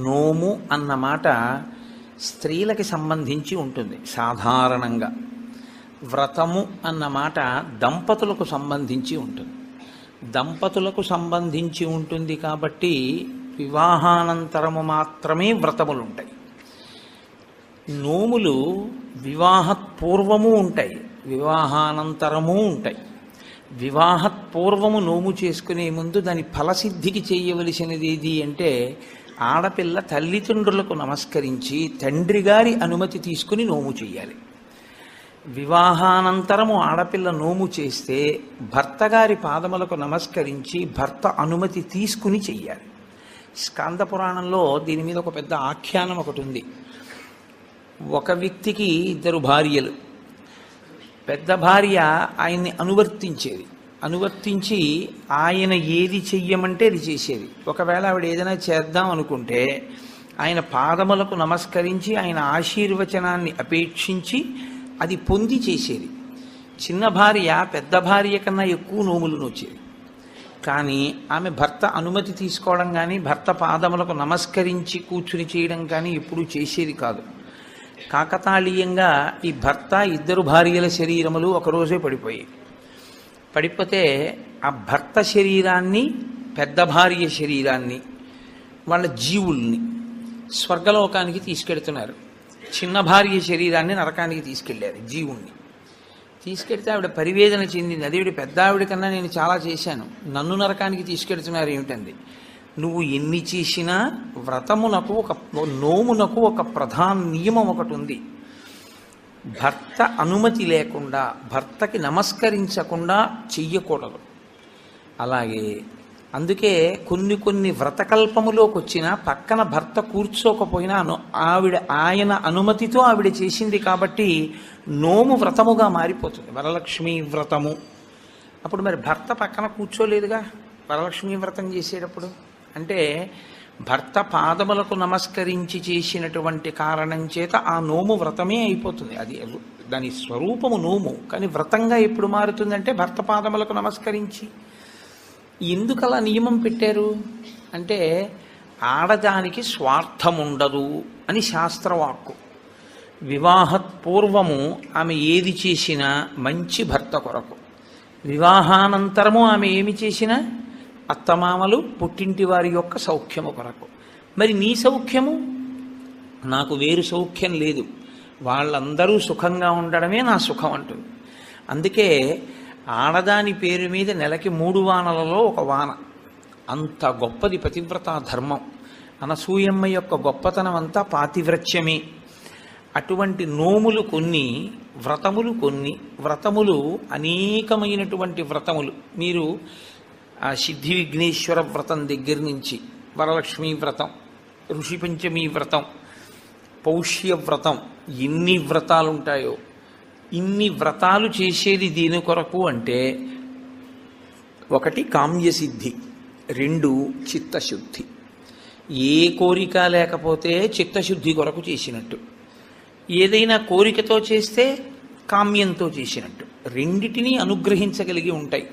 నోము అన్న మాట స్త్రీలకి సంబంధించి ఉంటుంది సాధారణంగా. వ్రతము అన్న మాట దంపతులకు సంబంధించి ఉంటుంది. దంపతులకు సంబంధించి ఉంటుంది కాబట్టి వివాహానంతరము మాత్రమే వ్రతములు ఉంటాయి. నోములు వివాహపూర్వము ఉంటాయి, వివాహానంతరము ఉంటాయి. వివాహపూర్వము నోము చేసుకునే ముందు దాని ఫలసిద్ధికి చేయవలసినది ఏది అంటే ఆడపిల్ల తల్లిదండ్రులకు నమస్కరించి తండ్రి గారి అనుమతి తీసుకుని నోము చేయాలి. వివాహానంతరము ఆడపిల్ల నోము చేస్తే భర్త గారి పాదములకు నమస్కరించి భర్త అనుమతి తీసుకుని చెయ్యాలి. స్కాంద పురాణంలో దీని మీద ఒక పెద్ద ఆఖ్యానం ఒకటి ఉంది. ఒక వ్యక్తికి 2 భార్యలు. పెద్ద భార్య ఆయన్ని అనువర్తించి ఆయన ఏది చెయ్యమంటే అది చేసేది. ఒకవేళ ఆవిడ ఏదైనా చేద్దాం అనుకుంటే ఆయన పాదములకు నమస్కరించి ఆయన ఆశీర్వచనాన్ని అపేక్షించి అది పొంది చేసేది. చిన్న భార్య పెద్ద భార్య కన్నా ఎక్కువ నోములు నోచేది. కానీ ఆమె భర్త అనుమతి తీసుకోవడం కానీ భర్త పాదములకు నమస్కరించి కూర్చుని చేయడం కానీ ఎప్పుడూ చేసేది కాదు. కాకతాళీయంగా ఈ భర్త 2 భార్యల శరీరములు ఒకరోజే పడిపోతే ఆ భర్త శరీరాన్ని పెద్ద భార్య శరీరాన్ని వాళ్ళ జీవుల్ని స్వర్గలోకానికి తీసుకెడుతున్నారు. చిన్న భార్య శరీరాన్ని నరకానికి తీసుకెళ్ళారు. జీవుణ్ణి తీసుకెడితే ఆవిడ పరివేదన చెందింది. అదేవిడ పెద్ద ఆవిడ కన్నా నేను చాలా చేశాను, నన్ను నరకానికి తీసుకెడుతున్నారు ఏమిటంది. నువ్వు ఎన్ని చేసినా వ్రతమునకు నోమునకు ఒక ప్రధాన నియమం ఒకటి ఉంది. భర్త అనుమతి లేకుండా భర్తకి నమస్కరించకుండా చెయ్యకూడదు. అలాగే అందుకే కొన్ని వ్రతకల్పములోకి వచ్చినా పక్కన భర్త కూర్చోకపోయినా ఆయన అనుమతితో ఆవిడ చేసింది కాబట్టి నోము వ్రతముగా మారిపోతుంది. వరలక్ష్మీ వ్రతము అప్పుడు మరి భర్త పక్కన కూర్చోలేదుగా వరలక్ష్మీ వ్రతం చేసేటప్పుడు. అంటే భర్త పాదములకు నమస్కరించి చేసినటువంటి కారణం చేత ఆ నోము వ్రతమే అయిపోతుంది. అది దాని స్వరూపము నోము, కానీ వ్రతంగా ఎప్పుడు మారుతుందంటే భర్త పాదములకు నమస్కరించి. ఎందుకు అలా నియమం పెట్టారు అంటే ఆడదానికి స్వార్థం ఉండదు అని శాస్త్రవాక్కు. వివాహపూర్వము ఆమె ఏది చేసినా మంచి భర్త కొరకు, వివాహానంతరము ఆమె ఏమి చేసినా అత్తమామలు పుట్టింటి వారి యొక్క సౌఖ్యము కొరకు. మరి నీ సౌఖ్యము? నాకు వేరు సౌఖ్యం లేదు, వాళ్ళందరూ సుఖంగా ఉండడమే నా సుఖం అంటుంది. అందుకే ఆడదాని పేరు మీద నెలకి 3 వానలలో 1 వాన. అంత గొప్పది పతివ్రతా ధర్మం. అనసూయమ్మ యొక్క గొప్పతనం అంతా పాతివ్రత్యమే. అటువంటి నోములు కొన్ని, వ్రతములు కొన్ని. వ్రతములు అనేకమైనటువంటి వ్రతములు. మీరు ఆ సిద్ధి విఘ్నేశ్వర వ్రతం దగ్గర నుంచి వరలక్ష్మీ వ్రతం, ఋషి పంచమీ వ్రతం, పౌష్య వ్రతం, ఎన్ని వ్రతాలు ఉంటాయో. ఇన్ని వ్రతాలు చేసేది దీని కొరకు అంటే 1 కామ్యసిద్ధి, 2 చిత్తశుద్ధి. ఏ కోరిక లేకపోతే చిత్తశుద్ధి కొరకు చేసినట్టు, ఏదైనా కోరికతో చేస్తే కామ్యంతో చేసినట్టు. రెండిటినీ అనుగ్రహించగలిగి ఉంటాయి.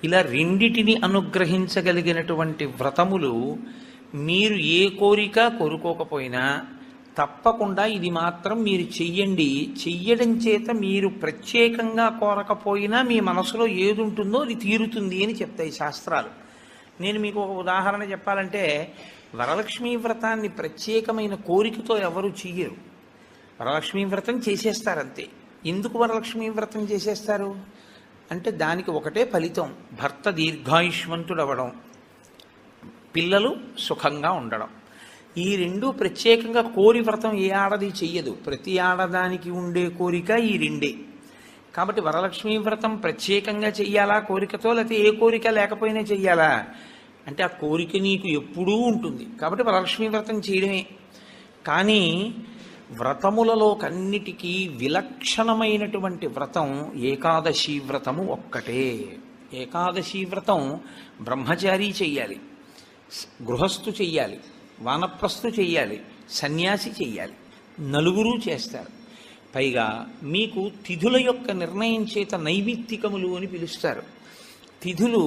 ఇలా రెండిటిని అనుగ్రహించగలిగినటువంటి వ్రతములు మీరు ఏ కోరిక కోరుకోకపోయినా తప్పకుండా ఇది మాత్రం మీరు చెయ్యండి. చెయ్యడం చేత మీరు ప్రత్యేకంగా కోరకపోయినా మీ మనసులో ఏది ఉంటుందో అది తీరుతుంది అని చెప్తాయి శాస్త్రాలు. నేను మీకు ఒక ఉదాహరణ చెప్పాలంటే వరలక్ష్మీ వ్రతాన్ని ప్రత్యేకమైన కోరికతో ఎవరు చెయ్యరు. వరలక్ష్మీ వ్రతం చేసేస్తారంతే. ఎందుకు వరలక్ష్మీ వ్రతం చేసేస్తారు అంటే దానికి ఒకటే ఫలితం, భర్త దీర్ఘాయుష్మంతుడవడం, పిల్లలు సుఖంగా ఉండడం. ఈ 2 ప్రత్యేకంగా కోరి వ్రతం ఏ ఆడది చెయ్యదు. ప్రతి ఆడదానికి ఉండే కోరిక ఈ 2. కాబట్టి వరలక్ష్మీ వ్రతం ప్రత్యేకంగా చెయ్యాలా కోరికతో, లేకపోతే ఏ కోరిక లేకపోయినా చెయ్యాలా అంటే ఆ కోరిక నీకు ఎప్పుడూ ఉంటుంది కాబట్టి వరలక్ష్మీ వ్రతం చేయడమే. కానీ వ్రతములలో కన్నిటికీ విలక్షణమైనటువంటి వ్రతం ఏకాదశి వ్రతము ఒక్కటే. ఏకాదశి వ్రతం బ్రహ్మచారి చెయ్యాలి, గృహస్థు చెయ్యాలి, వానప్రస్థు చెయ్యాలి, సన్యాసి చెయ్యాలి. 4 చేస్తారు. పైగా మీకు తిథుల యొక్క నిర్ణయం చేత నైమిత్తికములు అని పిలుస్తారు. తిథులు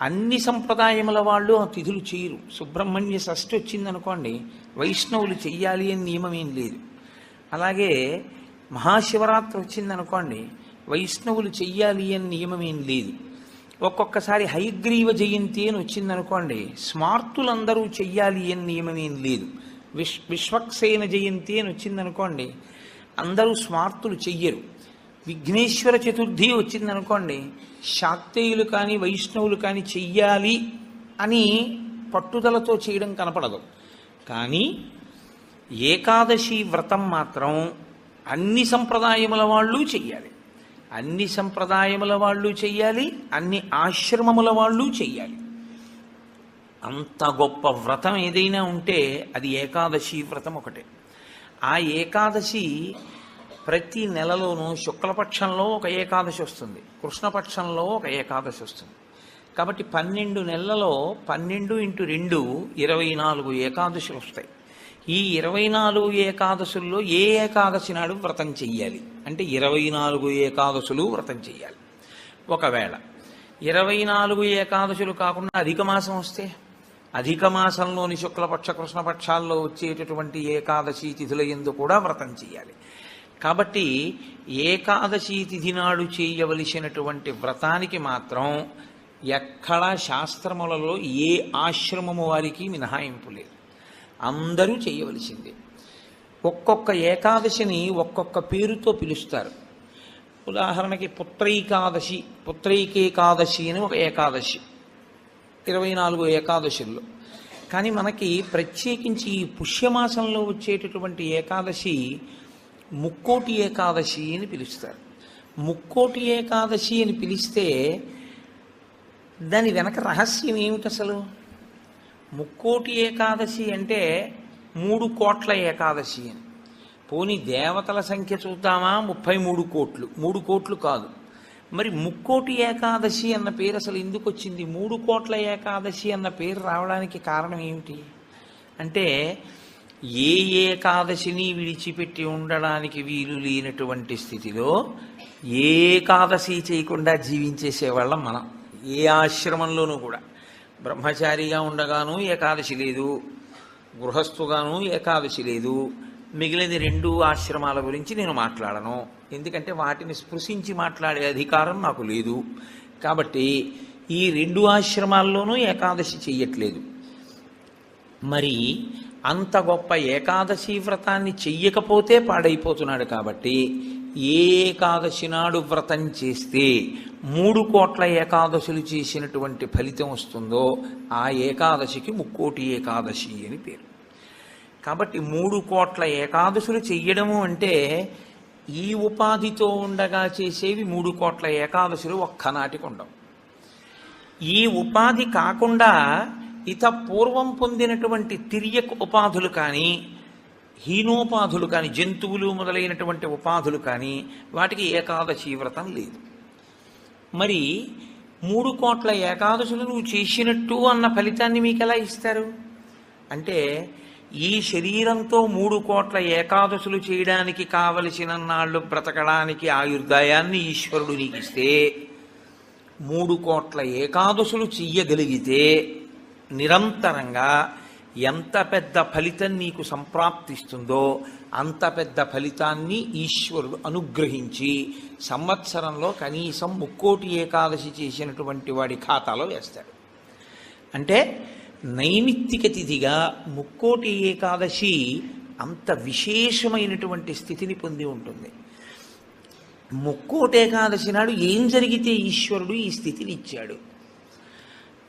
అన్ని సంప్రదాయముల వాళ్ళు ఆ తిథులు చేయరు. సుబ్రహ్మణ్య షష్ఠి వచ్చిందనుకోండి, వైష్ణవులు చెయ్యాలి అని నియమం ఏం లేదు. అలాగే మహాశివరాత్రి వచ్చిందనుకోండి, వైష్ణవులు చెయ్యాలి అని నియమం ఏం లేదు. ఒక్కొక్కసారి హయగ్రీవ జయంతి అని వచ్చిందనుకోండి, స్మార్తులందరూ చెయ్యాలి అని నియమం ఏం లేదు. విశ్వక్సేన జయంతి అని వచ్చిందనుకోండి, అందరూ స్మార్తులు చెయ్యరు. విఘ్నేశ్వర చతుర్థి వచ్చిందనుకోండి, శాక్తేయులు కానీ వైష్ణవులు కానీ చెయ్యాలి అని పట్టుదలతో చేయడం కనపడదు. కానీ ఏకాదశి వ్రతం మాత్రం అన్ని సంప్రదాయముల వాళ్ళు చెయ్యాలి, అన్ని సంప్రదాయముల వాళ్ళు చెయ్యాలి, అన్ని ఆశ్రమముల వాళ్ళు చెయ్యాలి. అంత గొప్ప వ్రతం ఏదైనా ఉంటే అది ఏకాదశి వ్రతం ఒకటే. ఆ ఏకాదశి ప్రతి నెలలోనూ శుక్లపక్షంలో ఒక ఏకాదశి వస్తుంది, కృష్ణపక్షంలో ఒక ఏకాదశి వస్తుంది. కాబట్టి 12 నెలలలో 12 × 2 24 ఏకాదశులు వస్తాయి. ఈ 24 ఏకాదశుల్లో ఏ ఏకాదశి నాడు వ్రతం చెయ్యాలి అంటే 24 ఏకాదశులు వ్రతం చెయ్యాలి. ఒకవేళ 24 ఏకాదశులు కాకుండా అధిక మాసం వస్తే, అధిక మాసంలోని శుక్లపక్ష కృష్ణపక్షాల్లో వచ్చేటటువంటి ఏకాదశి తిథుల యందు కూడా వ్రతం చెయ్యాలి. కాబట్టి ఏకాదశి తిథి నాడు చేయవలసినటువంటి వ్రతానికి మాత్రం ఎక్కడా శాస్త్రములలో ఏ ఆశ్రమము వారికి మినహాయింపు లేదు, అందరూ చేయవలసిందే. ఒక్కొక్క ఏకాదశిని ఒక్కొక్క పేరుతో పిలుస్తారు. ఉదాహరణకి పుత్రైకేకాదశి అని ఒక ఏకాదశి 24 ఏకాదశుల్లో. కానీ మనకి ప్రత్యేకించి ఈ పుష్యమాసంలో వచ్చేటటువంటి ఏకాదశి ముక్కోటి ఏకాదశి అని పిలుస్తారు. ముక్కోటి ఏకాదశి అని పిలిస్తే దాని వెనక రహస్యం ఏమిటి అసలు? ముక్కోటి ఏకాదశి అంటే 3 కోట్ల ఏకాదశి అని. పోనీ దేవతల సంఖ్య చూద్దామా, 33 కోట్లు, 3 కోట్లు కాదు. మరి ముక్కోటి ఏకాదశి అన్న పేరు అసలు ఎందుకు వచ్చింది? 3 కోట్ల ఏకాదశి అన్న పేరు రావడానికి కారణం ఏమిటి అంటే, ఏ ఏకాదశిని విడిచిపెట్టి ఉండడానికి వీలు లేనటువంటి స్థితిలో ఏకాదశి చేయకుండా జీవించేసేవాళ్ళం మనం. ఏ ఆశ్రమంలోనూ కూడా బ్రహ్మచారిగా ఉండగాను ఏకాదశి లేదు, గృహస్థుగాను ఏకాదశి లేదు. మిగిలిన 2 ఆశ్రమాల గురించి నేను మాట్లాడను, ఎందుకంటే వాటిని స్పృశించి మాట్లాడే అధికారం నాకు లేదు. కాబట్టి ఈ 2 ఆశ్రమాల్లోనూ ఏకాదశి చెయ్యట్లేదు. మరి అంత గొప్ప ఏకాదశి వ్రతాన్ని చెయ్యకపోతే పాడైపోతున్నాడు. కాబట్టి ఏ ఏకాదశి నాడు వ్రతం చేస్తే 3 కోట్ల ఏకాదశులు చేసినటువంటి ఫలితం వస్తుందో ఆ ఏకాదశికి ముక్కోటి ఏకాదశి అని పేరు. కాబట్టి 3 కోట్ల ఏకాదశులు చెయ్యడము అంటే ఈ ఉపాధితో ఉండగా చేసేవి 3 కోట్ల ఏకాదశులు ఒక్కనాటికి ఉండవు. ఈ ఉపాధి కాకుండా ఇత పూర్వం పొందినటువంటి తిర్యక్ ఉపాధులు కానీ, హీనోపాధులు కానీ, జంతువులు మొదలైనటువంటి ఉపాధులు కానీ వాటికి ఏకాదశి వ్రతం లేదు. మరి 3 కోట్ల ఏకాదశులు నువ్వు చేసినట్టు అన్న ఫలితాన్ని మీకు ఎలా ఇస్తారు అంటే, ఈ శరీరంతో 3 కోట్ల ఏకాదశులు చేయడానికి కావలసిన నాళ్ళు బ్రతకడానికి ఆయుర్దాయాన్ని ఈశ్వరుడు నీకు ఇస్తే, 3 కోట్ల ఏకాదశులు చెయ్యగలిగితే నిరంతరంగా ఎంత పెద్ద ఫలితం నీకు సంప్రాప్తిస్తుందో అంత పెద్ద ఫలితాన్ని ఈశ్వరుడు అనుగ్రహించి సంవత్సరంలో కనీసం ముక్కోటి ఏకాదశి చేసినటువంటి వాడి ఖాతాలో వేస్తాడు. అంటే నైమిత్తిక తిథిగా ముక్కోటి ఏకాదశి అంత విశేషమైనటువంటి స్థితిని పొంది ఉంటుంది. ముక్కోటి ఏకాదశి నాడు ఏం జరిగితే ఈశ్వరుడు ఈ స్థితిని ఇచ్చాడు?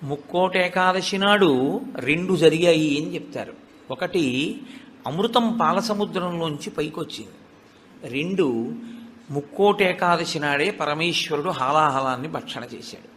ముక్కోటి ఏకాదశి నాడు 2 జరిగాయి అని చెప్తారు. ఒకటి, అమృతం పాలసముద్రంలోంచి పైకొచ్చింది. 2, ముక్కోటి ఏకాదశి నాడే పరమేశ్వరుడు హాలాహలాన్ని భక్షణ చేశాడు.